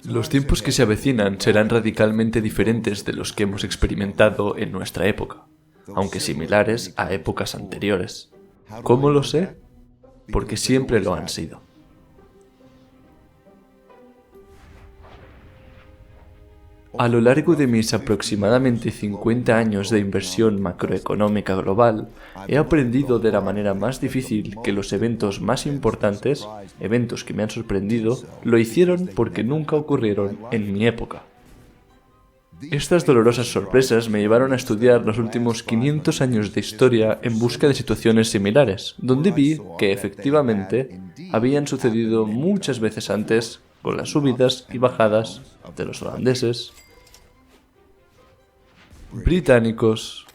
Los tiempos que se avecinan serán radicalmente diferentes de los que hemos experimentado en nuestra época, aunque similares a épocas anteriores. ¿Cómo lo sé? Porque siempre lo han sido. A lo largo de mis aproximadamente 50 años de inversión macroeconómica global, he aprendido de la manera más difícil que los eventos más importantes, eventos que me han sorprendido, lo hicieron porque nunca ocurrieron en mi época. Estas dolorosas sorpresas me llevaron a estudiar los últimos 500 años de historia en busca de situaciones similares, donde vi que efectivamente habían sucedido muchas veces antes con las subidas y bajadas de los holandeses, británicos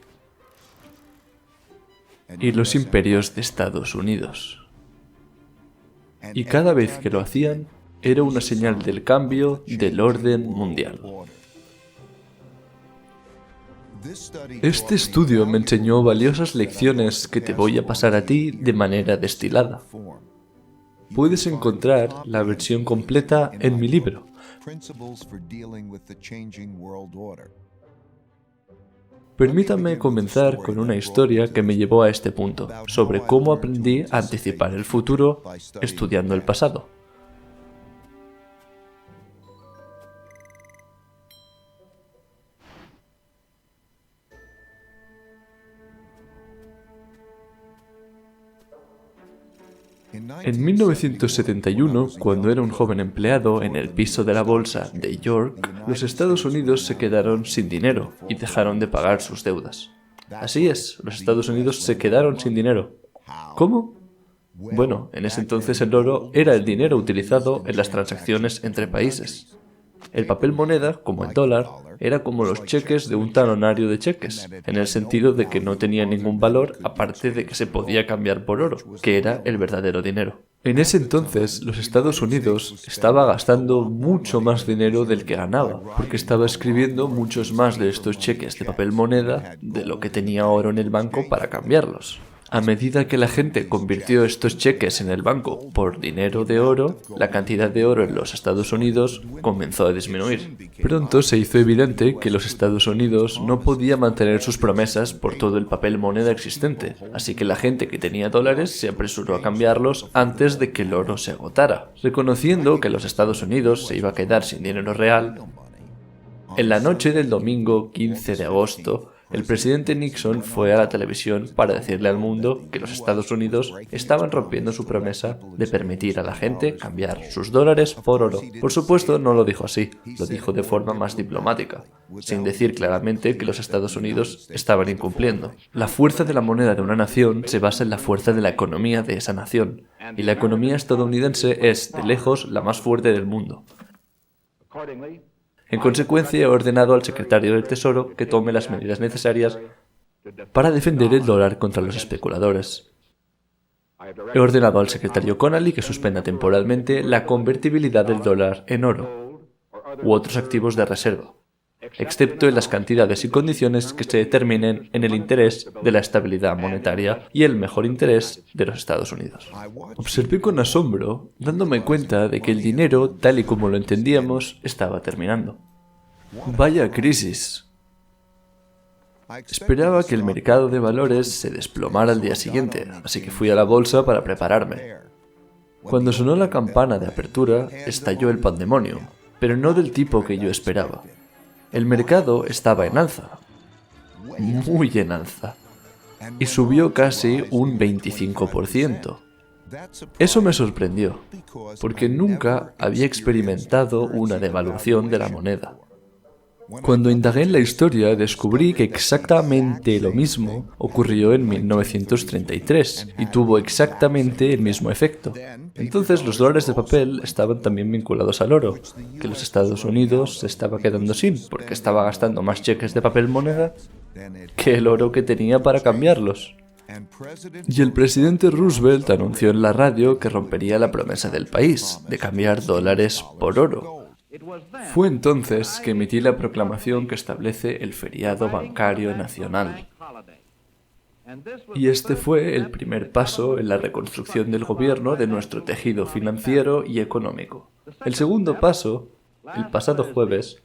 y los imperios de Estados Unidos. Y cada vez que lo hacían, era una señal del cambio del orden mundial. Este estudio me enseñó valiosas lecciones que te voy a pasar a ti de manera destilada. Puedes encontrar la versión completa en mi libro. Permítame comenzar con una historia que me llevó a este punto, sobre cómo aprendí a anticipar el futuro estudiando el pasado. En 1971, cuando era un joven empleado en el piso de la bolsa de York, los Estados Unidos se quedaron sin dinero y dejaron de pagar sus deudas. Así es, los Estados Unidos se quedaron sin dinero. ¿Cómo? Bueno, en ese entonces el oro era el dinero utilizado en las transacciones entre países. El papel moneda, como el dólar, era como los cheques de un talonario de cheques, en el sentido de que no tenía ningún valor aparte de que se podía cambiar por oro, que era el verdadero dinero. En ese entonces, los Estados Unidos estaba gastando mucho más dinero del que ganaba, porque estaba escribiendo muchos más de estos cheques de papel moneda de lo que tenía oro en el banco para cambiarlos. A medida que la gente convirtió estos cheques en el banco por dinero de oro, la cantidad de oro en los Estados Unidos comenzó a disminuir. Pronto se hizo evidente que los Estados Unidos no podía mantener sus promesas por todo el papel moneda existente, así que la gente que tenía dólares se apresuró a cambiarlos antes de que el oro se agotara. Reconociendo que los Estados Unidos se iba a quedar sin dinero real, en la noche del domingo 15 de agosto, el presidente Nixon fue a la televisión para decirle al mundo que los Estados Unidos estaban rompiendo su promesa de permitir a la gente cambiar sus dólares por oro. Por supuesto, no lo dijo así, lo dijo de forma más diplomática, sin decir claramente que los Estados Unidos estaban incumpliendo. La fuerza de la moneda de una nación se basa en la fuerza de la economía de esa nación, y la economía estadounidense es, de lejos, la más fuerte del mundo. En consecuencia, he ordenado al secretario del Tesoro que tome las medidas necesarias para defender el dólar contra los especuladores. He ordenado al secretario Connally que suspenda temporalmente la convertibilidad del dólar en oro u otros activos de reserva, excepto en las cantidades y condiciones que se determinen en el interés de la estabilidad monetaria y el mejor interés de los Estados Unidos. Observé con asombro, dándome cuenta de que el dinero, tal y como lo entendíamos, estaba terminando. Vaya crisis. Esperaba que el mercado de valores se desplomara al día siguiente, así que fui a la bolsa para prepararme. Cuando sonó la campana de apertura, estalló el pandemonium, pero no del tipo que yo esperaba. El mercado estaba en alza, muy en alza, y subió casi un 25%. Eso me sorprendió, porque nunca había experimentado una devaluación de la moneda. Cuando indagué en la historia, descubrí que exactamente lo mismo ocurrió en 1933 y tuvo exactamente el mismo efecto. Entonces los dólares de papel estaban también vinculados al oro, que los Estados Unidos se estaba quedando sin, porque estaba gastando más cheques de papel moneda que el oro que tenía para cambiarlos. Y el presidente Roosevelt anunció en la radio que rompería la promesa del país, de cambiar dólares por oro. Fue entonces que emití la proclamación que establece el feriado bancario nacional. Y este fue el primer paso en la reconstrucción del gobierno de nuestro tejido financiero y económico. El segundo paso, el pasado jueves,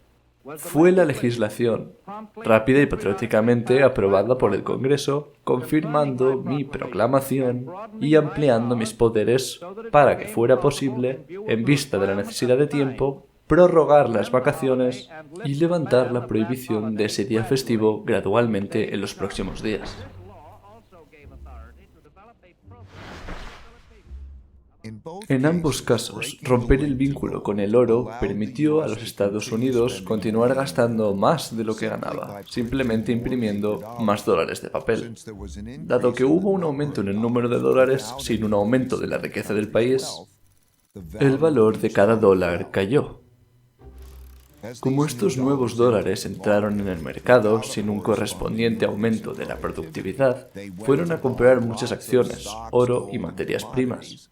fue la legislación, rápida y patrióticamente aprobada por el Congreso, confirmando mi proclamación y ampliando mis poderes para que fuera posible, en vista de la necesidad de tiempo, prorrogar las vacaciones y levantar la prohibición de ese día festivo gradualmente en los próximos días. En ambos casos, romper el vínculo con el oro permitió a los Estados Unidos continuar gastando más de lo que ganaba, simplemente imprimiendo más dólares de papel. Dado que hubo un aumento en el número de dólares sin un aumento de la riqueza del país, el valor de cada dólar cayó. Como estos nuevos dólares entraron en el mercado sin un correspondiente aumento de la productividad, fueron a comprar muchas acciones, oro y materias primas,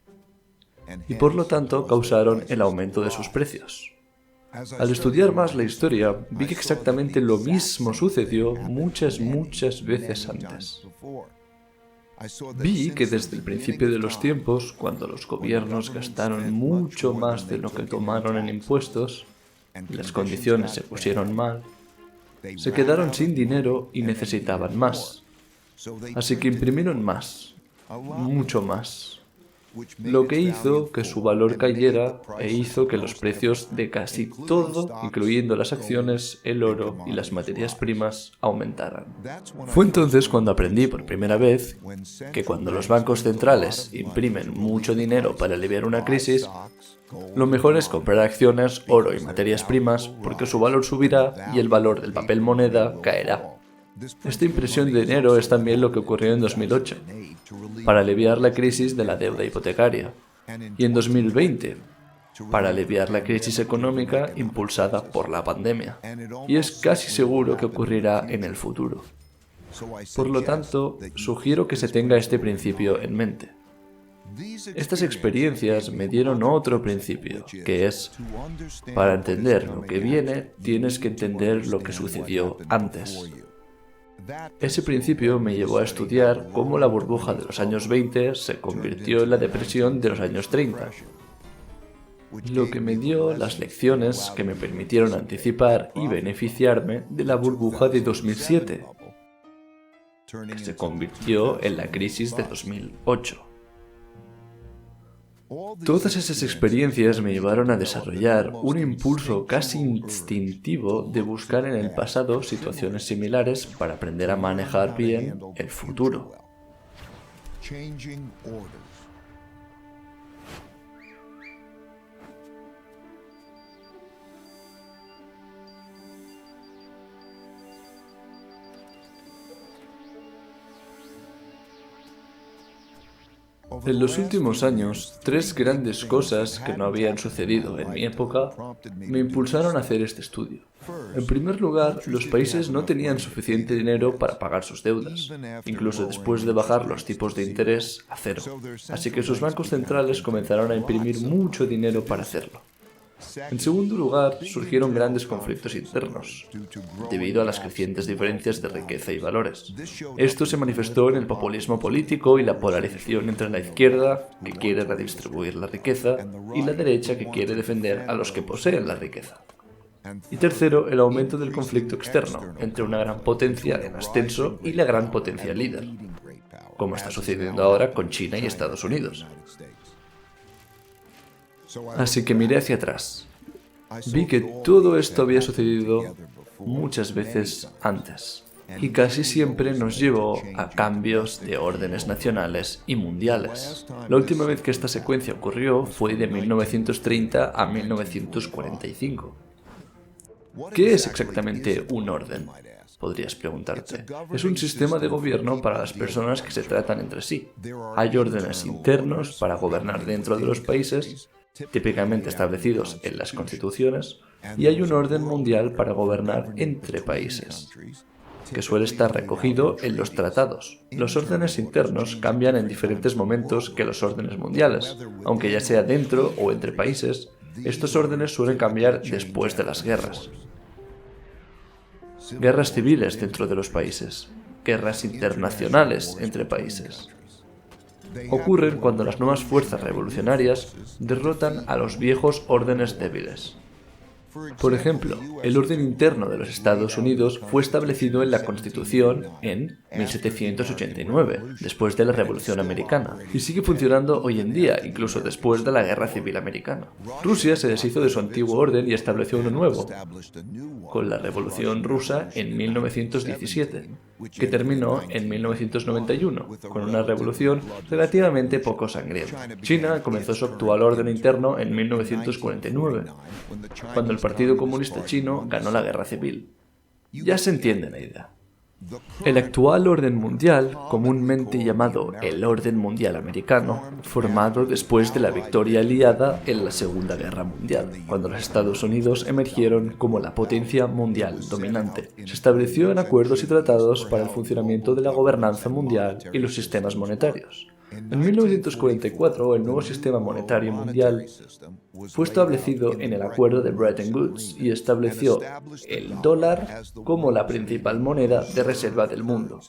y por lo tanto causaron el aumento de sus precios. Al estudiar más la historia, vi que exactamente lo mismo sucedió muchas veces antes. Vi que desde el principio de los tiempos, cuando los gobiernos gastaron mucho más de lo que tomaron en impuestos, y las condiciones se pusieron mal, se quedaron sin dinero y necesitaban más. Así que imprimieron más, mucho más, lo que hizo que su valor cayera e hizo que los precios de casi todo, incluyendo las acciones, el oro y las materias primas, aumentaran. Fue entonces cuando aprendí por primera vez que cuando los bancos centrales imprimen mucho dinero para aliviar una crisis, lo mejor es comprar acciones, oro y materias primas porque su valor subirá y el valor del papel moneda caerá. Esta impresión de dinero es también lo que ocurrió en 2008, para aliviar la crisis de la deuda hipotecaria, y en 2020, para aliviar la crisis económica impulsada por la pandemia, y es casi seguro que ocurrirá en el futuro. Por lo tanto, sugiero que se tenga este principio en mente. Estas experiencias me dieron otro principio, que es, para entender lo que viene, tienes que entender lo que sucedió antes. Ese principio me llevó a estudiar cómo la burbuja de los años 20 se convirtió en la depresión de los años 30, lo que me dio las lecciones que me permitieron anticipar y beneficiarme de la burbuja de 2007, que se convirtió en la crisis de 2008. Todas esas experiencias me llevaron a desarrollar un impulso casi instintivo de buscar en el pasado situaciones similares para aprender a manejar bien el futuro. En los últimos años, tres grandes cosas que no habían sucedido en mi época me impulsaron a hacer este estudio. En primer lugar, los países no tenían suficiente dinero para pagar sus deudas, incluso después de bajar los tipos de interés a cero. Así que sus bancos centrales comenzaron a imprimir mucho dinero para hacerlo. En segundo lugar, surgieron grandes conflictos internos, debido a las crecientes diferencias de riqueza y valores. Esto se manifestó en el populismo político y la polarización entre la izquierda, que quiere redistribuir la riqueza, y la derecha, que quiere defender a los que poseen la riqueza. Y tercero, el aumento del conflicto externo, entre una gran potencia en ascenso y la gran potencia líder, como está sucediendo ahora con China y Estados Unidos. Así que miré hacia atrás. Vi que todo esto había sucedido muchas veces antes, y casi siempre nos llevó a cambios de órdenes nacionales y mundiales. La última vez que esta secuencia ocurrió fue de 1930 a 1945. ¿Qué es exactamente un orden?, podrías preguntarte. Es un sistema de gobierno para las personas que se tratan entre sí. Hay órdenes internos para gobernar dentro de los países, típicamente establecidos en las constituciones, y hay un orden mundial para gobernar entre países, que suele estar recogido en los tratados. Los órdenes internos cambian en diferentes momentos que los órdenes mundiales, aunque ya sea dentro o entre países, estos órdenes suelen cambiar después de las guerras. Guerras civiles dentro de los países. guerras internacionales entre países. Ocurren cuando las nuevas fuerzas revolucionarias derrotan a los viejos órdenes débiles. Por ejemplo, el orden interno de los Estados Unidos fue establecido en la Constitución en 1789, después de la Revolución Americana, y sigue funcionando hoy en día, incluso después de la Guerra Civil Americana. Rusia se deshizo de su antiguo orden y estableció uno nuevo, con la Revolución Rusa en 1917, que terminó en 1991, con una revolución relativamente poco sangrienta. China comenzó su actual orden interno en 1949, cuando el Partido Comunista Chino ganó la Guerra Civil. Ya se entiende la idea. El actual orden mundial, comúnmente llamado el orden mundial americano, formado después de la victoria aliada en la Segunda Guerra Mundial, cuando los Estados Unidos emergieron como la potencia mundial dominante. Se estableció en acuerdos y tratados para el funcionamiento de la gobernanza mundial y los sistemas monetarios. En 1944, el nuevo sistema monetario mundial fue establecido en el acuerdo de Bretton Woods y estableció el dólar como la principal moneda de reserva del mundo.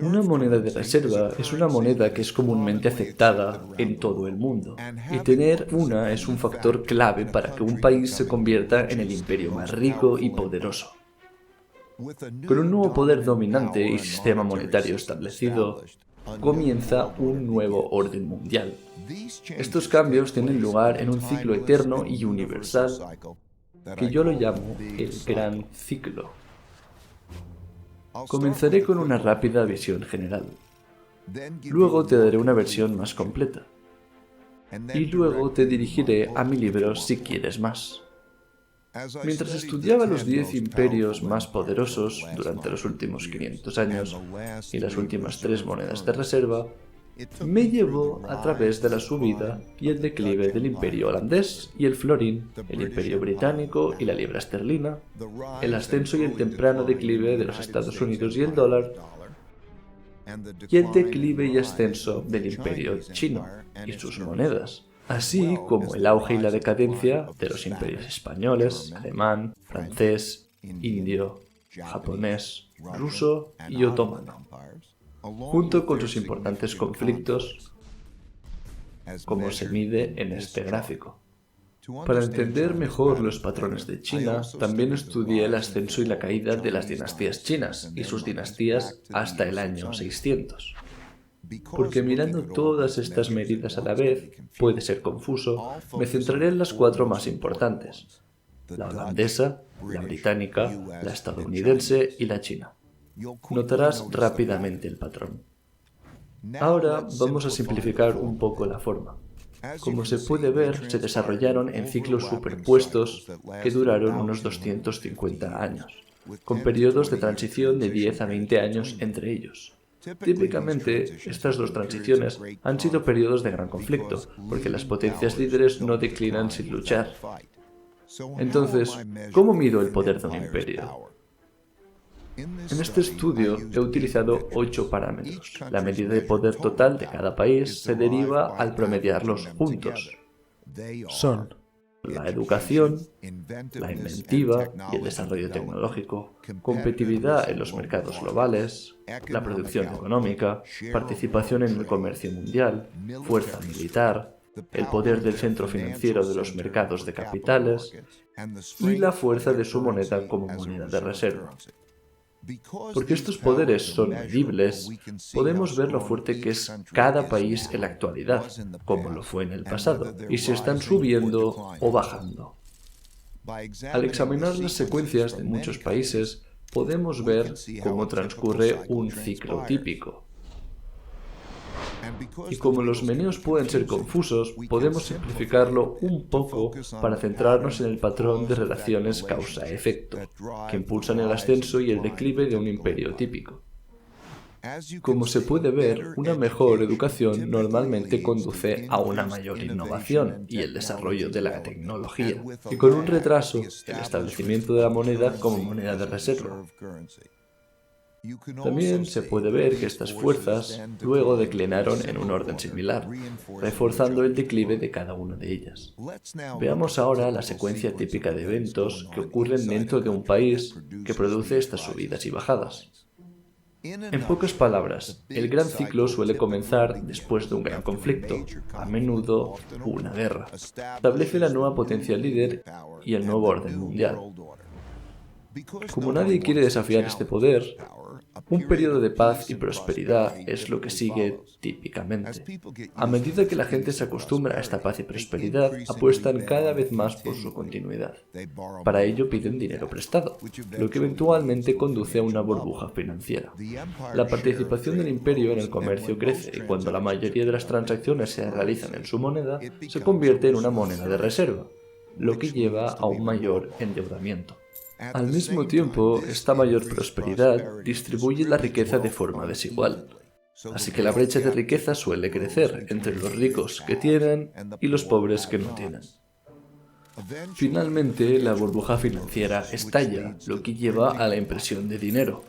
Una moneda de reserva es una moneda que es comúnmente aceptada en todo el mundo, y tener una es un factor clave para que un país se convierta en el imperio más rico y poderoso. Con un nuevo poder dominante y sistema monetario establecido, comienza un nuevo orden mundial. Estos cambios tienen lugar en un ciclo eterno y universal que yo lo llamo el Gran Ciclo. Comenzaré con una rápida visión general. Luego te daré una versión más completa. Y luego te dirigiré a mi libro si quieres más. Mientras estudiaba los 10 imperios más poderosos durante los últimos 500 años y las últimas 3 monedas de reserva, me llevó a través de la subida y el declive del imperio holandés y el florín, el imperio británico y la libra esterlina, el ascenso y el temprano declive de los Estados Unidos y el dólar, y el declive y ascenso del imperio chino y sus monedas, así como el auge y la decadencia de los imperios españoles, alemán, francés, indio, japonés, ruso y otomano, junto con sus importantes conflictos, como se mide en este gráfico. Para entender mejor los patrones de China, también estudié el ascenso y la caída de las dinastías chinas y sus dinastías hasta el año 600. Porque mirando todas estas medidas a la vez puede ser confuso, me centraré en las 4 más importantes: la holandesa, la británica, la estadounidense y la china. Notarás rápidamente el patrón. Ahora vamos a simplificar un poco la forma. Como se puede ver, se desarrollaron en ciclos superpuestos que duraron unos 250 años, con periodos de transición de 10 a 20 años entre ellos. Típicamente, estas 2 transiciones han sido periodos de gran conflicto, porque las potencias líderes no declinan sin luchar. Entonces, ¿cómo mido el poder de un imperio? En este estudio he utilizado 8 parámetros. La medida de poder total de cada país se deriva al promediarlos juntos. Son la educación, la inventiva y el desarrollo tecnológico, competitividad en los mercados globales, la producción económica, participación en el comercio mundial, fuerza militar, el poder del centro financiero de los mercados de capitales y la fuerza de su moneda como moneda de reserva. Porque estos poderes son medibles, podemos ver lo fuerte que es cada país en la actualidad, como lo fue en el pasado, y si están subiendo o bajando. Al examinar las secuencias de muchos países, podemos ver cómo transcurre un ciclo típico. Y como los meneos pueden ser confusos, podemos simplificarlo un poco para centrarnos en el patrón de relaciones causa-efecto, que impulsan el ascenso y el declive de un imperio típico. Como se puede ver, una mejor educación normalmente conduce a una mayor innovación y el desarrollo de la tecnología, y con un retraso, el establecimiento de la moneda como moneda de reserva. También se puede ver que estas fuerzas luego declinaron en un orden similar, reforzando el declive de cada una de ellas. Veamos ahora la secuencia típica de eventos que ocurren dentro de un país que produce estas subidas y bajadas. En pocas palabras, el gran ciclo suele comenzar después de un gran conflicto, a menudo una guerra. Establece la nueva potencia líder y el nuevo orden mundial. Como nadie quiere desafiar este poder, un periodo de paz y prosperidad es lo que sigue típicamente. A medida que la gente se acostumbra a esta paz y prosperidad, apuestan cada vez más por su continuidad. Para ello piden dinero prestado, lo que eventualmente conduce a una burbuja financiera. La participación del imperio en el comercio crece y cuando la mayoría de las transacciones se realizan en su moneda, se convierte en una moneda de reserva, lo que lleva a un mayor endeudamiento. Al mismo tiempo, esta mayor prosperidad distribuye la riqueza de forma desigual. Así que la brecha de riqueza suele crecer entre los ricos que tienen y los pobres que no tienen. Finalmente, la burbuja financiera estalla, lo que lleva a la impresión de dinero.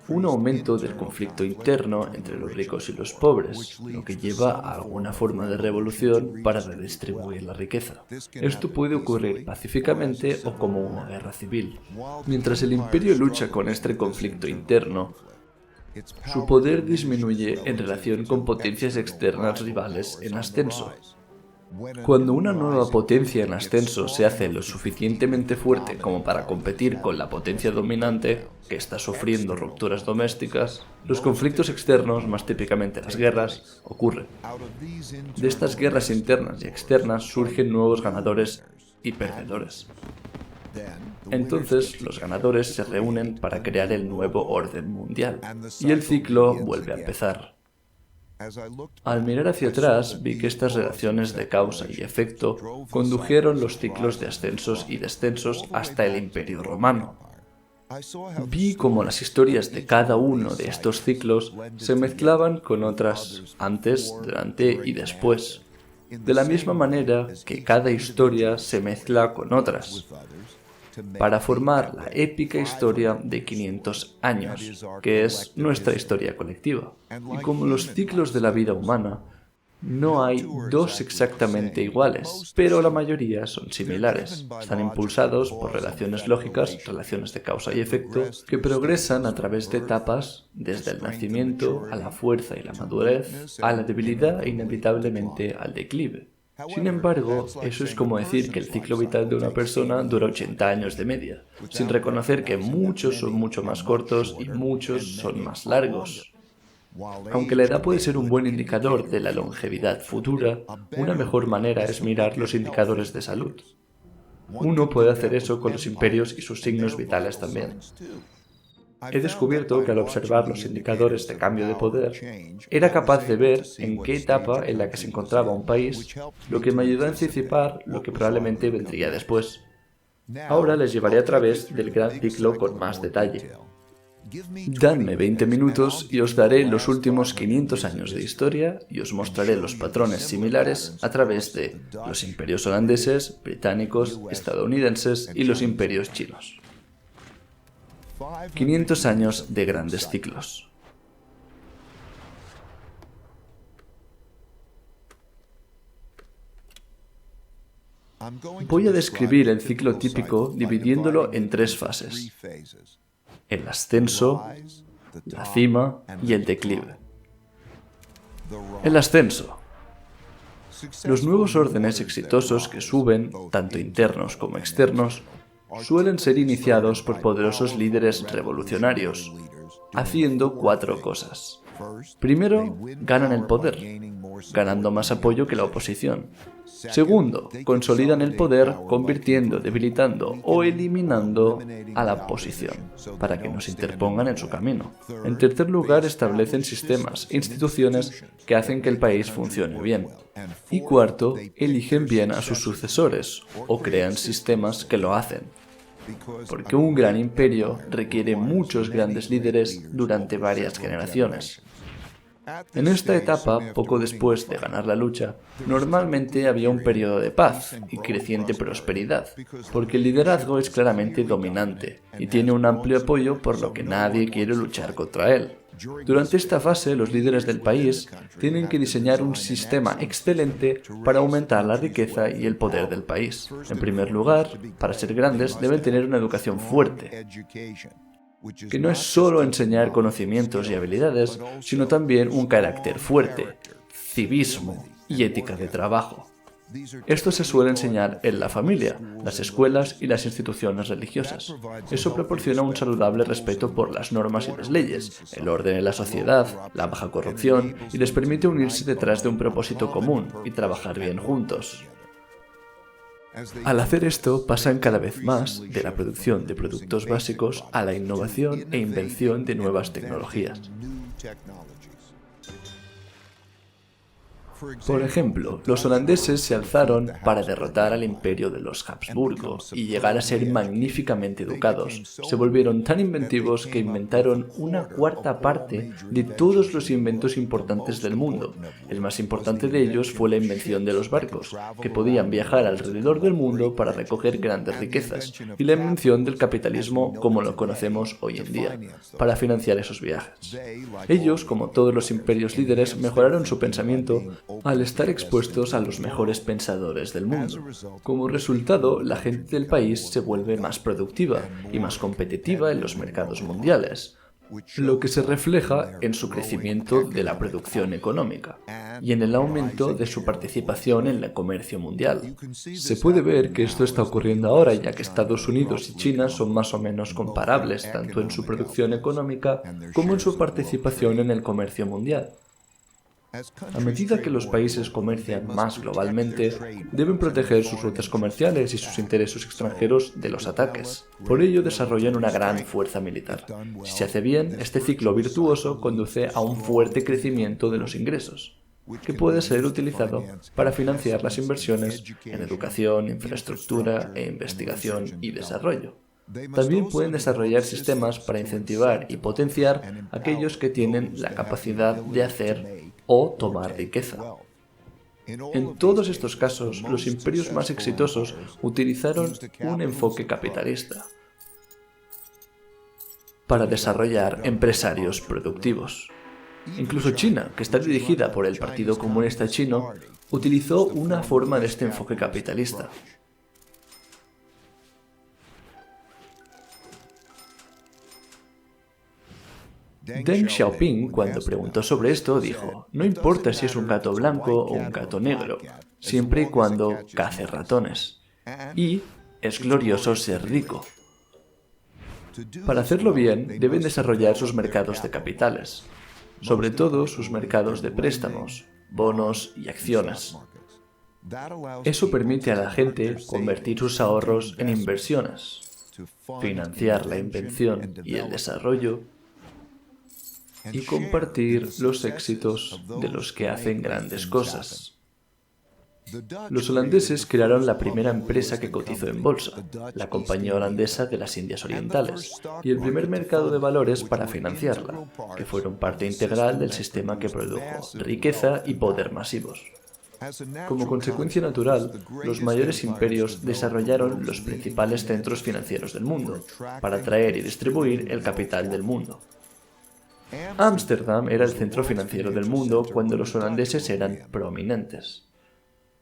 Un aumento del conflicto interno entre los ricos y los pobres, lo que lleva a alguna forma de revolución para redistribuir la riqueza. Esto puede ocurrir pacíficamente o como una guerra civil. Mientras el imperio lucha con este conflicto interno, su poder disminuye en relación con potencias externas rivales en ascenso. Cuando una nueva potencia en ascenso se hace lo suficientemente fuerte como para competir con la potencia dominante, que está sufriendo rupturas domésticas, los conflictos externos, más típicamente las guerras, ocurren. De estas guerras internas y externas surgen nuevos ganadores y perdedores. Entonces, los ganadores se reúnen para crear el nuevo orden mundial, y el ciclo vuelve a empezar. Al mirar hacia atrás, vi que estas relaciones de causa y efecto condujeron los ciclos de ascensos y descensos hasta el Imperio Romano. Vi cómo las historias de cada uno de estos ciclos se mezclaban con otras antes, durante y después, de la misma manera que cada historia se mezcla con otras, para formar la épica historia de 500 años, que es nuestra historia colectiva. Y como los ciclos de la vida humana, no hay dos exactamente iguales, pero la mayoría son similares. Están impulsados por relaciones lógicas, relaciones de causa y efecto, que progresan a través de etapas, desde el nacimiento a la fuerza y la madurez, a la debilidad e inevitablemente al declive. Sin embargo, eso es como decir que el ciclo vital de una persona dura 80 años de media, sin reconocer que muchos son mucho más cortos y muchos son más largos. Aunque la edad puede ser un buen indicador de la longevidad futura, una mejor manera es mirar los indicadores de salud. Uno puede hacer eso con los imperios y sus signos vitales también. He descubierto que al observar los indicadores de cambio de poder, era capaz de ver en qué etapa en la que se encontraba un país, lo que me ayudó a anticipar lo que probablemente vendría después. Ahora les llevaré a través del gran ciclo con más detalle. Dadme 20 minutos y os daré los últimos 500 años de historia y os mostraré los patrones similares a través de los imperios holandeses, británicos, estadounidenses y los imperios chinos. 500 años de grandes ciclos. Voy a describir el ciclo típico dividiéndolo en 3 fases: el ascenso, la cima y el declive. El ascenso. Los nuevos órdenes exitosos que suben, tanto internos como externos, suelen ser iniciados por poderosos líderes revolucionarios, haciendo 4 cosas. Primero, ganan el poder, ganando más apoyo que la oposición. Segundo, consolidan el poder convirtiendo, debilitando o eliminando a la oposición, para que no se interpongan en su camino. En tercer lugar, establecen sistemas e instituciones que hacen que el país funcione bien. Y cuarto, eligen bien a sus sucesores o crean sistemas que lo hacen. Porque un gran imperio requiere muchos grandes líderes durante varias generaciones. En esta etapa, poco después de ganar la lucha, normalmente había un periodo de paz y creciente prosperidad, porque el liderazgo es claramente dominante y tiene un amplio apoyo por lo que nadie quiere luchar contra él. Durante esta fase, los líderes del país tienen que diseñar un sistema excelente para aumentar la riqueza y el poder del país. En primer lugar, para ser grandes deben tener una educación fuerte. que no es solo enseñar conocimientos y habilidades, sino también un carácter fuerte, civismo y ética de trabajo. Esto se suele enseñar en la familia, las escuelas y las instituciones religiosas. Eso proporciona un saludable respeto por las normas y las leyes, el orden en la sociedad, la baja corrupción y les permite unirse detrás de un propósito común y trabajar bien juntos. Al hacer esto, pasan cada vez más de la producción de productos básicos a la innovación e invención de nuevas tecnologías. Por ejemplo, los holandeses se alzaron para derrotar al imperio de los Habsburgo y llegar a ser magníficamente educados. Se volvieron tan inventivos que inventaron una cuarta parte de todos los inventos importantes del mundo. El más importante de ellos fue la invención de los barcos, que podían viajar alrededor del mundo para recoger grandes riquezas, y la invención del capitalismo como lo conocemos hoy en día, para financiar esos viajes. Ellos, como todos los imperios líderes, mejoraron su pensamiento al estar expuestos a los mejores pensadores del mundo. Como resultado, la gente del país se vuelve más productiva y más competitiva en los mercados mundiales, lo que se refleja en su crecimiento de la producción económica y en el aumento de su participación en el comercio mundial. Se puede ver que esto está ocurriendo ahora, ya que Estados Unidos y China son más o menos comparables tanto en su producción económica como en su participación en el comercio mundial. A medida que los países comercian más globalmente, deben proteger sus rutas comerciales y sus intereses extranjeros de los ataques. Por ello desarrollan una gran fuerza militar. Si se hace bien, este ciclo virtuoso conduce a un fuerte crecimiento de los ingresos, que puede ser utilizado para financiar las inversiones en educación, infraestructura e investigación y desarrollo. También pueden desarrollar sistemas para incentivar y potenciar a aquellos que tienen la capacidad de hacer o tomar riqueza. En todos estos casos, los imperios más exitosos utilizaron un enfoque capitalista para desarrollar empresarios productivos. Incluso China, que está dirigida por el Partido Comunista Chino, utilizó una forma de este enfoque capitalista. Deng Xiaoping, cuando preguntó sobre esto, dijo: "No importa si es un gato blanco o un gato negro, siempre y cuando cace ratones. Y es glorioso ser rico". Para hacerlo bien, deben desarrollar sus mercados de capitales, sobre todo sus mercados de préstamos, bonos y acciones. Eso permite a la gente convertir sus ahorros en inversiones, financiar la invención y el desarrollo, y compartir los éxitos de los que hacen grandes cosas. Los holandeses crearon la primera empresa que cotizó en bolsa, la Compañía Holandesa de las Indias Orientales, y el primer mercado de valores para financiarla, que fueron parte integral del sistema que produjo riqueza y poder masivos. Como consecuencia natural, los mayores imperios desarrollaron los principales centros financieros del mundo, para atraer y distribuir el capital del mundo. Ámsterdam era el centro financiero del mundo cuando los holandeses eran prominentes.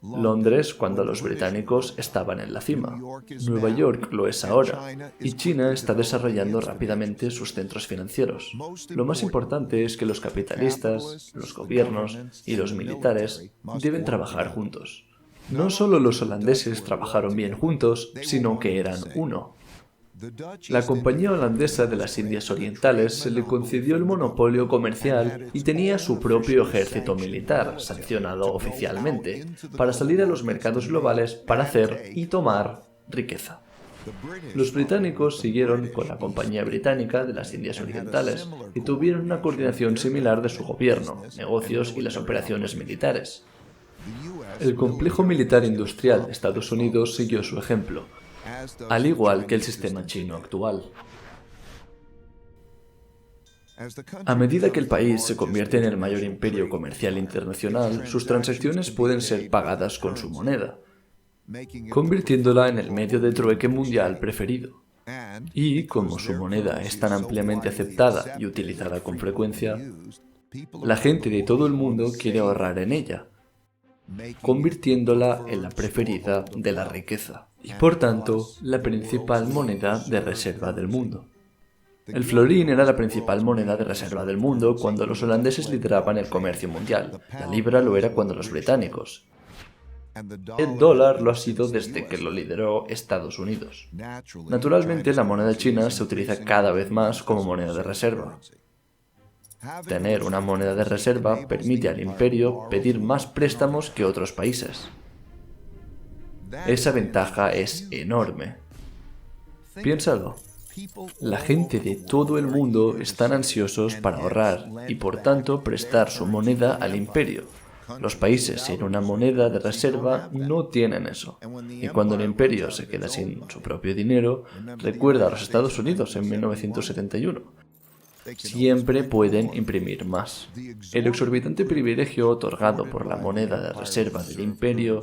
Londres cuando los británicos estaban en la cima. Nueva York lo es ahora. Y China está desarrollando rápidamente sus centros financieros. Lo más importante es que los capitalistas, los gobiernos y los militares deben trabajar juntos. No solo los holandeses trabajaron bien juntos, sino que eran uno. La Compañía Holandesa de las Indias Orientales se le concedió el monopolio comercial y tenía su propio ejército militar, sancionado oficialmente, para salir a los mercados globales para hacer y tomar riqueza. Los británicos siguieron con la Compañía Británica de las Indias Orientales y tuvieron una coordinación similar de su gobierno, negocios y las operaciones militares. El complejo militar industrial de Estados Unidos siguió su ejemplo, al igual que el sistema chino actual. A medida que el país se convierte en el mayor imperio comercial internacional, sus transacciones pueden ser pagadas con su moneda, convirtiéndola en el medio de trueque mundial preferido. Y, como su moneda es tan ampliamente aceptada y utilizada con frecuencia, la gente de todo el mundo quiere ahorrar en ella, convirtiéndola en la preferida de la riqueza y, por tanto, la principal moneda de reserva del mundo. El florín era la principal moneda de reserva del mundo cuando los holandeses lideraban el comercio mundial. La libra lo era cuando los británicos. El dólar lo ha sido desde que lo lideró Estados Unidos. Naturalmente, la moneda china se utiliza cada vez más como moneda de reserva. Tener una moneda de reserva permite al imperio pedir más préstamos que otros países. Esa ventaja es enorme. Piénsalo. La gente de todo el mundo están ansiosos para ahorrar y por tanto prestar su moneda al imperio. Los países sin una moneda de reserva no tienen eso. Y cuando el imperio se queda sin su propio dinero, recuerda a los Estados Unidos en 1971. Siempre pueden imprimir más. El exorbitante privilegio otorgado por la moneda de reserva del imperio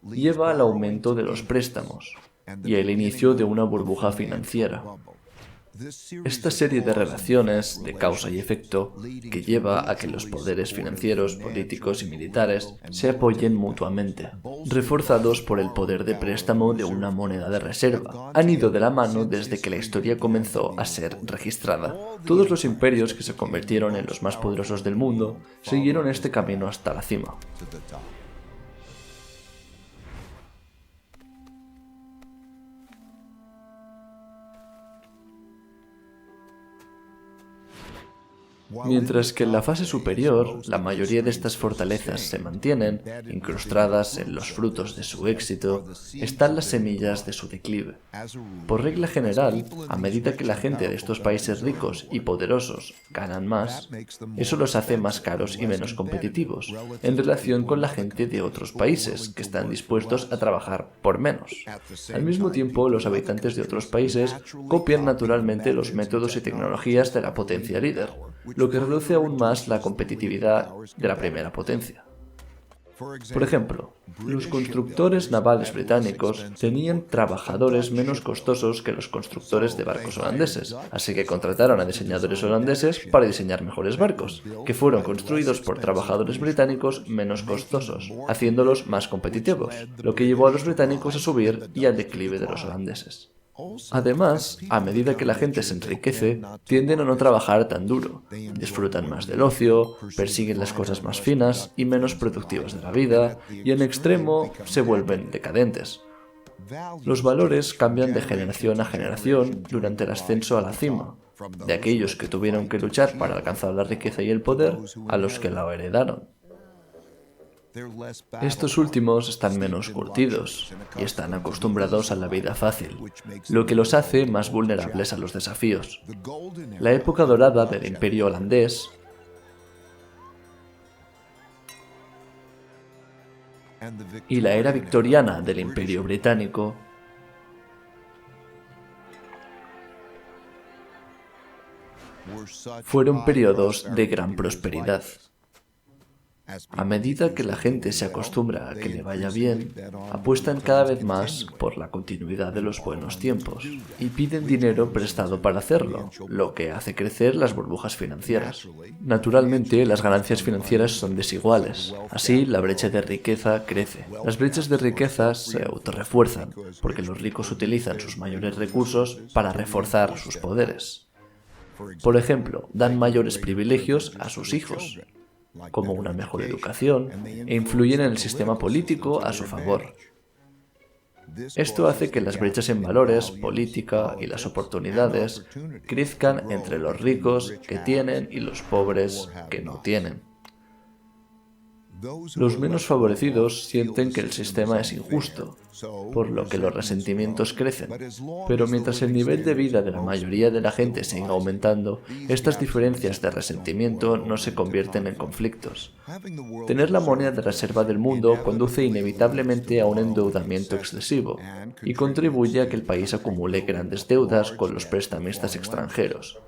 lleva al aumento de los préstamos y el inicio de una burbuja financiera. Esta serie de relaciones de causa y efecto que lleva a que los poderes financieros, políticos y militares se apoyen mutuamente, reforzados por el poder de préstamo de una moneda de reserva, han ido de la mano desde que la historia comenzó a ser registrada. Todos los imperios que se convirtieron en los más poderosos del mundo siguieron este camino hasta la cima. Mientras que en la fase superior, la mayoría de estas fortalezas se mantienen, incrustadas en los frutos de su éxito, están las semillas de su declive. Por regla general, a medida que la gente de estos países ricos y poderosos ganan más, eso los hace más caros y menos competitivos, en relación con la gente de otros países, que están dispuestos a trabajar por menos. Al mismo tiempo, los habitantes de otros países copian naturalmente los métodos y tecnologías de la potencia líder, lo que reduce aún más la competitividad de la primera potencia. Por ejemplo, los constructores navales británicos tenían trabajadores menos costosos que los constructores de barcos holandeses, así que contrataron a diseñadores holandeses para diseñar mejores barcos, que fueron construidos por trabajadores británicos menos costosos, haciéndolos más competitivos, lo que llevó a los británicos a subir y al declive de los holandeses. Además, a medida que la gente se enriquece, tienden a no trabajar tan duro, disfrutan más del ocio, persiguen las cosas más finas y menos productivas de la vida, y en extremo se vuelven decadentes. Los valores cambian de generación a generación durante el ascenso a la cima, de aquellos que tuvieron que luchar para alcanzar la riqueza y el poder a los que la heredaron. Estos últimos están menos curtidos y están acostumbrados a la vida fácil, lo que los hace más vulnerables a los desafíos. La época dorada del Imperio holandés y la era victoriana del Imperio británico fueron periodos de gran prosperidad. A medida que la gente se acostumbra a que le vaya bien, apuestan cada vez más por la continuidad de los buenos tiempos y piden dinero prestado para hacerlo, lo que hace crecer las burbujas financieras. Naturalmente, las ganancias financieras son desiguales, así la brecha de riqueza crece. Las brechas de riqueza se autorrefuerzan, porque los ricos utilizan sus mayores recursos para reforzar sus poderes. Por ejemplo, dan mayores privilegios a sus hijos, como una mejor educación, e influyen en el sistema político a su favor. Esto hace que las brechas en valores, política y las oportunidades crezcan entre los ricos que tienen y los pobres que no tienen. Los menos favorecidos sienten que el sistema es injusto, por lo que los resentimientos crecen. Pero mientras el nivel de vida de la mayoría de la gente siga aumentando, estas diferencias de resentimiento no se convierten en conflictos. Tener la moneda de reserva del mundo conduce inevitablemente a un endeudamiento excesivo y contribuye a que el país acumule grandes deudas con los prestamistas extranjeros.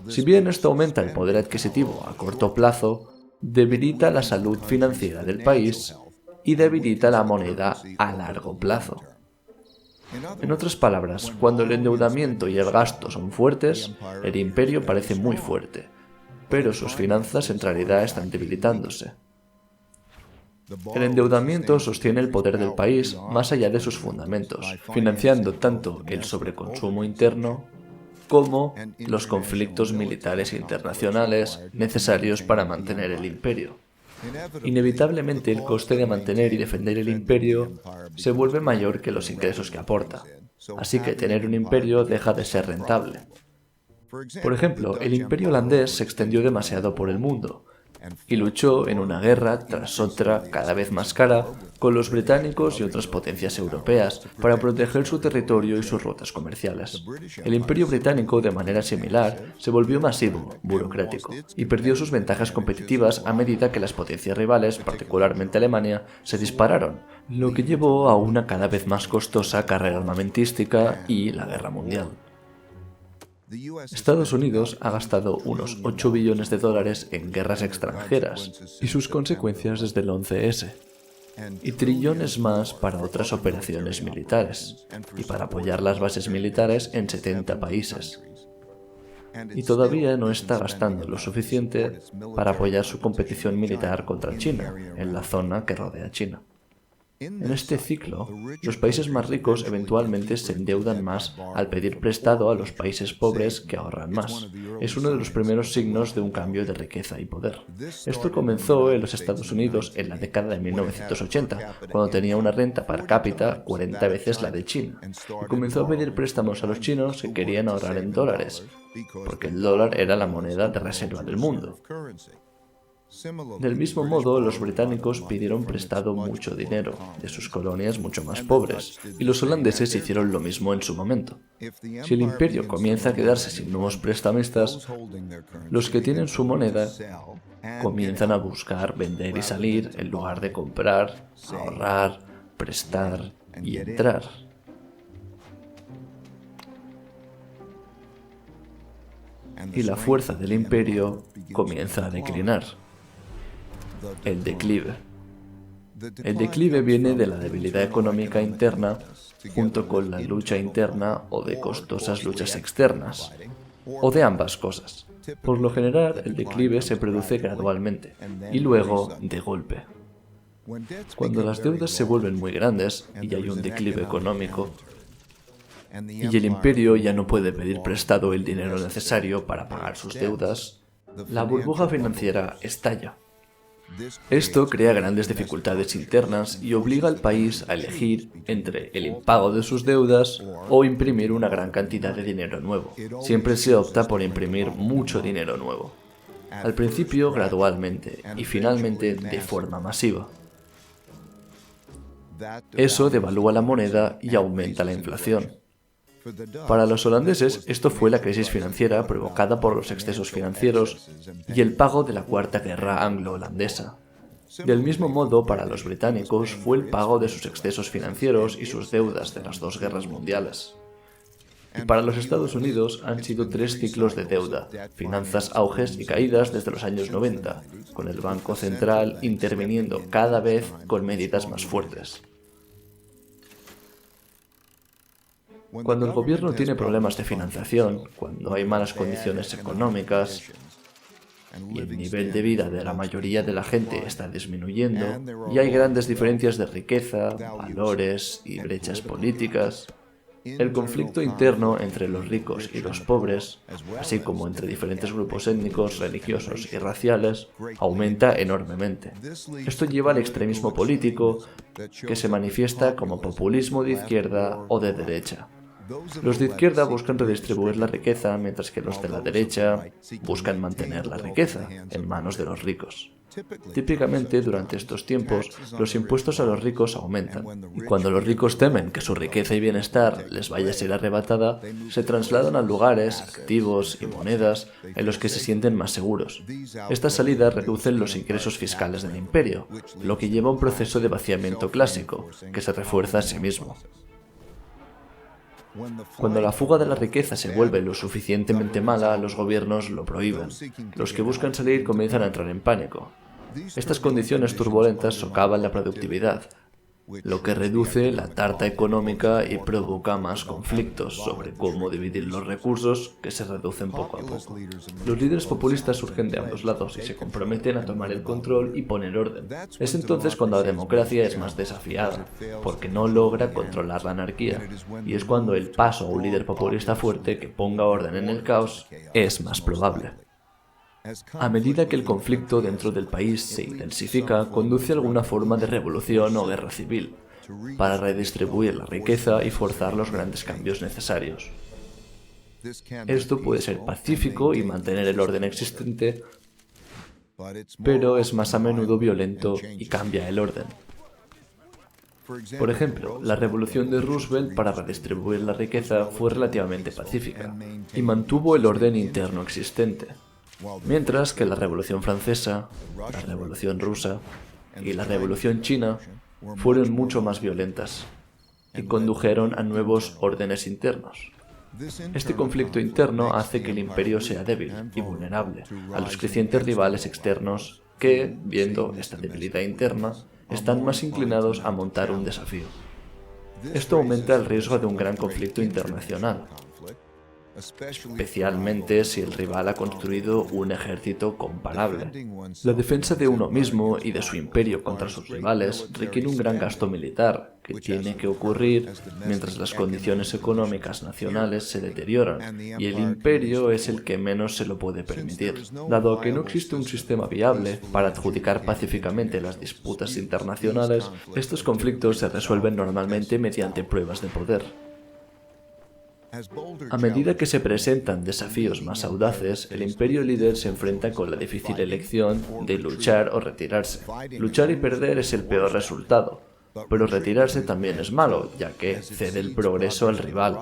Si bien esto aumenta el poder adquisitivo a corto plazo, debilita la salud financiera del país y debilita la moneda a largo plazo. En otras palabras, cuando el endeudamiento y el gasto son fuertes, el imperio parece muy fuerte, pero sus finanzas en realidad están debilitándose. El endeudamiento sostiene el poder del país más allá de sus fundamentos, financiando tanto el sobreconsumo interno como los conflictos militares internacionales necesarios para mantener el imperio. Inevitablemente el coste de mantener y defender el imperio se vuelve mayor que los ingresos que aporta, así que tener un imperio deja de ser rentable. Por ejemplo, el imperio holandés se extendió demasiado por el mundo y luchó en una guerra tras otra cada vez más cara con los británicos y otras potencias europeas para proteger su territorio y sus rutas comerciales. El imperio británico, de manera similar, se volvió masivo, burocrático, y perdió sus ventajas competitivas a medida que las potencias rivales, particularmente Alemania, se dispararon, lo que llevó a una cada vez más costosa carrera armamentística y la guerra mundial. Estados Unidos ha gastado unos 8 billones de dólares en guerras extranjeras y sus consecuencias desde el 11S, y trillones más para otras operaciones militares y para apoyar las bases militares en 70 países. Y todavía no está gastando lo suficiente para apoyar su competición militar contra China, en la zona que rodea a China. En este ciclo, los países más ricos eventualmente se endeudan más al pedir prestado a los países pobres que ahorran más. Es uno de los primeros signos de un cambio de riqueza y poder. Esto comenzó en los Estados Unidos en la década de 1980, cuando tenía una renta per cápita 40 veces la de China, y comenzó a pedir préstamos a los chinos que querían ahorrar en dólares, porque el dólar era la moneda de reserva del mundo. Del mismo modo, los británicos pidieron prestado mucho dinero de sus colonias mucho más pobres, y los holandeses hicieron lo mismo en su momento. Si el imperio comienza a quedarse sin nuevos prestamistas, los que tienen su moneda comienzan a buscar vender y salir en lugar de comprar, ahorrar, prestar y entrar. Y la fuerza del imperio comienza a declinar. El declive. El declive viene de la debilidad económica interna junto con la lucha interna o de costosas luchas externas, o de ambas cosas. Por lo general, el declive se produce gradualmente y luego de golpe. Cuando las deudas se vuelven muy grandes y hay un declive económico, y el imperio ya no puede pedir prestado el dinero necesario para pagar sus deudas, la burbuja financiera estalla. Esto crea grandes dificultades internas y obliga al país a elegir entre el impago de sus deudas o imprimir una gran cantidad de dinero nuevo. Siempre se opta por imprimir mucho dinero nuevo. Al principio gradualmente y finalmente de forma masiva. Eso devalúa la moneda y aumenta la inflación. Para los holandeses, esto fue la crisis financiera provocada por los excesos financieros y el pago de la Cuarta Guerra Anglo-Holandesa. Del mismo modo, para los británicos fue el pago de sus excesos financieros y sus deudas de las dos guerras mundiales. Y para los Estados Unidos han sido 3 ciclos de deuda, finanzas, auges y caídas desde los años 90, con el Banco Central interviniendo cada vez con medidas más fuertes. Cuando el gobierno tiene problemas de financiación, cuando hay malas condiciones económicas y el nivel de vida de la mayoría de la gente está disminuyendo y hay grandes diferencias de riqueza, valores y brechas políticas, el conflicto interno entre los ricos y los pobres, así como entre diferentes grupos étnicos, religiosos y raciales, aumenta enormemente. Esto lleva al extremismo político, que se manifiesta como populismo de izquierda o de derecha. Los de izquierda buscan redistribuir la riqueza, mientras que los de la derecha buscan mantener la riqueza en manos de los ricos. Típicamente, durante estos tiempos, los impuestos a los ricos aumentan, y cuando los ricos temen que su riqueza y bienestar les vaya a ser arrebatada, se trasladan a lugares, activos y monedas en los que se sienten más seguros. Estas salidas reducen los ingresos fiscales del imperio, lo que lleva a un proceso de vaciamiento clásico, que se refuerza a sí mismo. Cuando la fuga de la riqueza se vuelve lo suficientemente mala, los gobiernos lo prohíben. Los que buscan salir comienzan a entrar en pánico. Estas condiciones turbulentas socavan la productividad, lo que reduce la tarta económica y provoca más conflictos sobre cómo dividir los recursos, que se reducen poco a poco. Los líderes populistas surgen de ambos lados y se comprometen a tomar el control y poner orden. Es entonces cuando la democracia es más desafiada, porque no logra controlar la anarquía, y es cuando el paso a un líder populista fuerte que ponga orden en el caos es más probable. A medida que el conflicto dentro del país se intensifica, conduce a alguna forma de revolución o guerra civil, para redistribuir la riqueza y forzar los grandes cambios necesarios. Esto puede ser pacífico y mantener el orden existente, pero es más a menudo violento y cambia el orden. Por ejemplo, la revolución de Roosevelt para redistribuir la riqueza fue relativamente pacífica y mantuvo el orden interno existente. Mientras que la Revolución Francesa, la Revolución Rusa y la Revolución China fueron mucho más violentas y condujeron a nuevos órdenes internos. Este conflicto interno hace que el imperio sea débil y vulnerable a los crecientes rivales externos que, viendo esta debilidad interna, están más inclinados a montar un desafío. Esto aumenta el riesgo de un gran conflicto internacional, especialmente si el rival ha construido un ejército comparable. La defensa de uno mismo y de su imperio contra sus rivales requiere un gran gasto militar, que tiene que ocurrir mientras las condiciones económicas nacionales se deterioran, y el imperio es el que menos se lo puede permitir. Dado que no existe un sistema viable para adjudicar pacíficamente las disputas internacionales, estos conflictos se resuelven normalmente mediante pruebas de poder. A medida que se presentan desafíos más audaces, el imperio líder se enfrenta con la difícil elección de luchar o retirarse. Luchar y perder es el peor resultado, pero retirarse también es malo, ya que cede el progreso al rival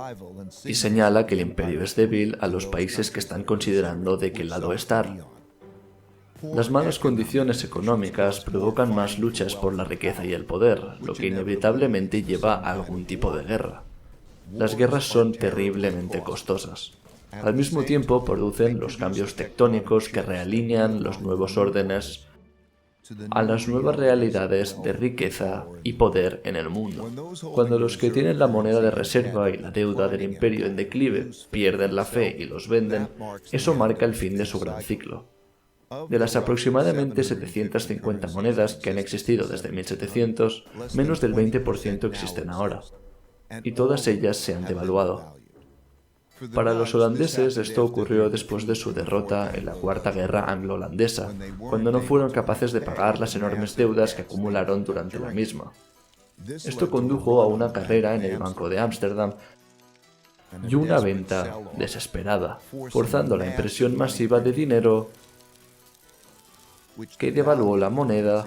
y señala que el imperio es débil a los países que están considerando de qué lado estar. Las malas condiciones económicas provocan más luchas por la riqueza y el poder, lo que inevitablemente lleva a algún tipo de guerra. Las guerras son terriblemente costosas. Al mismo tiempo producen los cambios tectónicos que realinean los nuevos órdenes a las nuevas realidades de riqueza y poder en el mundo. Cuando los que tienen la moneda de reserva y la deuda del imperio en declive pierden la fe y los venden, eso marca el fin de su gran ciclo. De las aproximadamente 750 monedas que han existido desde 1700, menos del 20% existen ahora, y todas ellas se han devaluado. Para los holandeses esto ocurrió después de su derrota en la Cuarta Guerra Anglo-Holandesa, cuando no fueron capaces de pagar las enormes deudas que acumularon durante la misma. Esto condujo a una carrera en el Banco de Ámsterdam y una venta desesperada, forzando la impresión masiva de dinero que devaluó la moneda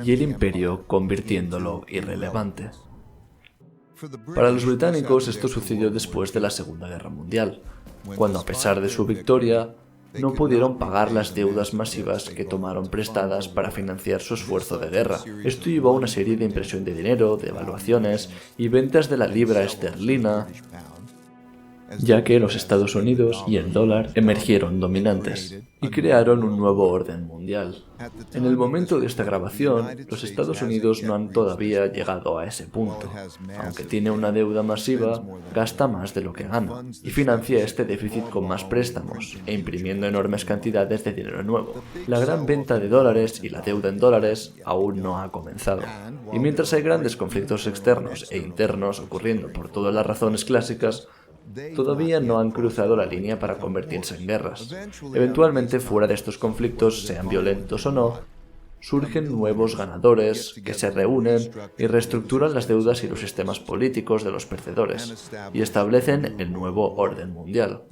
y el imperio convirtiéndolo irrelevante. Para los británicos esto sucedió después de la Segunda Guerra Mundial, cuando a pesar de su victoria, no pudieron pagar las deudas masivas que tomaron prestadas para financiar su esfuerzo de guerra. Esto llevó a una serie de impresión de dinero, devaluaciones y ventas de la libra esterlina, ya que los Estados Unidos y el dólar emergieron dominantes y crearon un nuevo orden mundial. En el momento de esta grabación, los Estados Unidos no han todavía llegado a ese punto. Aunque tiene una deuda masiva, gasta más de lo que gana y financia este déficit con más préstamos e imprimiendo enormes cantidades de dinero nuevo. La gran venta de dólares y la deuda en dólares aún no ha comenzado. Y mientras hay grandes conflictos externos e internos ocurriendo por todas las razones clásicas, todavía no han cruzado la línea para convertirse en guerras. Eventualmente, fuera de estos conflictos, sean violentos o no, surgen nuevos ganadores que se reúnen y reestructuran las deudas y los sistemas políticos de los perdedores y establecen el nuevo orden mundial.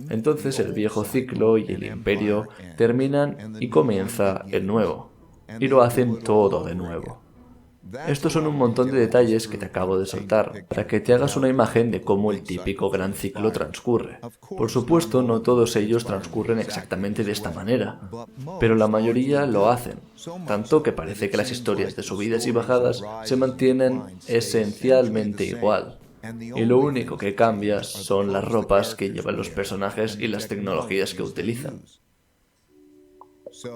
Entonces el viejo ciclo y el imperio terminan y comienza el nuevo, y lo hacen todo de nuevo. Estos son un montón de detalles que te acabo de soltar, para que te hagas una imagen de cómo el típico gran ciclo transcurre. Por supuesto, no todos ellos transcurren exactamente de esta manera, pero la mayoría lo hacen, tanto que parece que las historias de subidas y bajadas se mantienen esencialmente igual. Y lo único que cambia son las ropas que llevan los personajes y las tecnologías que utilizan.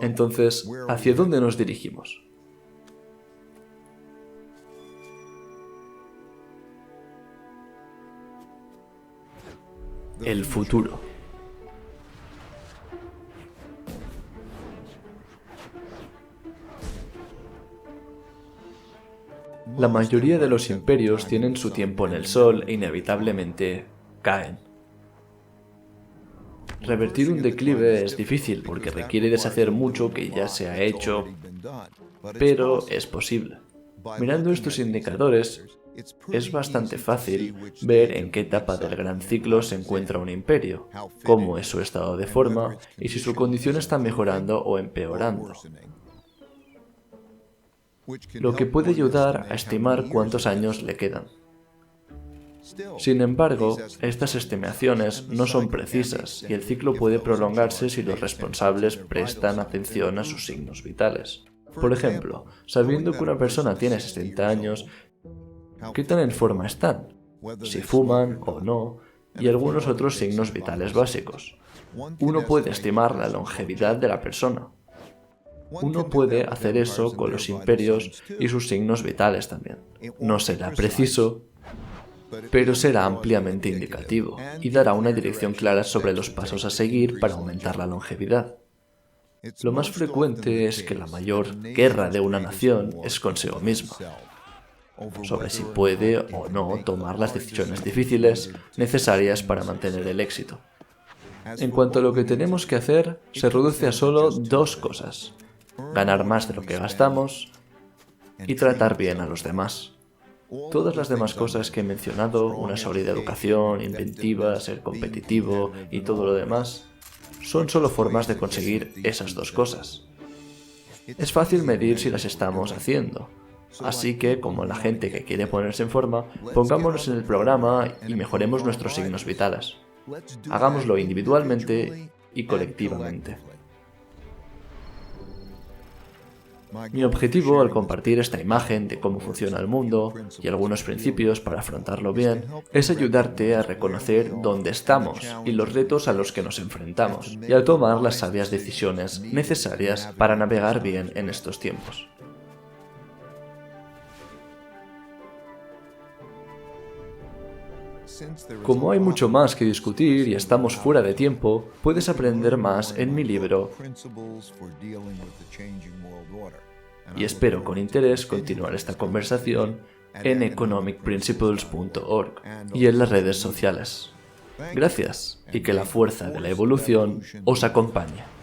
Entonces, ¿hacia dónde nos dirigimos? El futuro. La mayoría de los imperios tienen su tiempo en el sol e inevitablemente caen. Revertir un declive es difícil porque requiere deshacer mucho que ya se ha hecho, pero es posible. Mirando estos indicadores, es bastante fácil ver en qué etapa del gran ciclo se encuentra un imperio, cómo es su estado de forma y si su condición está mejorando o empeorando, lo que puede ayudar a estimar cuántos años le quedan. Sin embargo, estas estimaciones no son precisas y el ciclo puede prolongarse si los responsables prestan atención a sus signos vitales. Por ejemplo, sabiendo que una persona tiene 60 años, ¿qué tan en forma están? Si fuman o no, y algunos otros signos vitales básicos. Uno puede estimar la longevidad de la persona. Uno puede hacer eso con los imperios y sus signos vitales también. No será preciso, pero será ampliamente indicativo y dará una dirección clara sobre los pasos a seguir para aumentar la longevidad. Lo más frecuente es que la mayor guerra de una nación es consigo misma, sobre si puede o no tomar las decisiones difíciles necesarias para mantener el éxito. En cuanto a lo que tenemos que hacer, se reduce a solo dos cosas: ganar más de lo que gastamos y tratar bien a los demás. Todas las demás cosas que he mencionado, una sólida educación, inventiva, ser competitivo y todo lo demás, son solo formas de conseguir esas dos cosas. Es fácil medir si las estamos haciendo, así que, como la gente que quiere ponerse en forma, pongámonos en el programa y mejoremos nuestros signos vitales. Hagámoslo individualmente y colectivamente. Mi objetivo al compartir esta imagen de cómo funciona el mundo y algunos principios para afrontarlo bien es ayudarte a reconocer dónde estamos y los retos a los que nos enfrentamos y a tomar las sabias decisiones necesarias para navegar bien en estos tiempos. Como hay mucho más que discutir y estamos fuera de tiempo, puedes aprender más en mi libro y espero con interés continuar esta conversación en economicprinciples.org y en las redes sociales. Gracias y que la fuerza de la evolución os acompañe.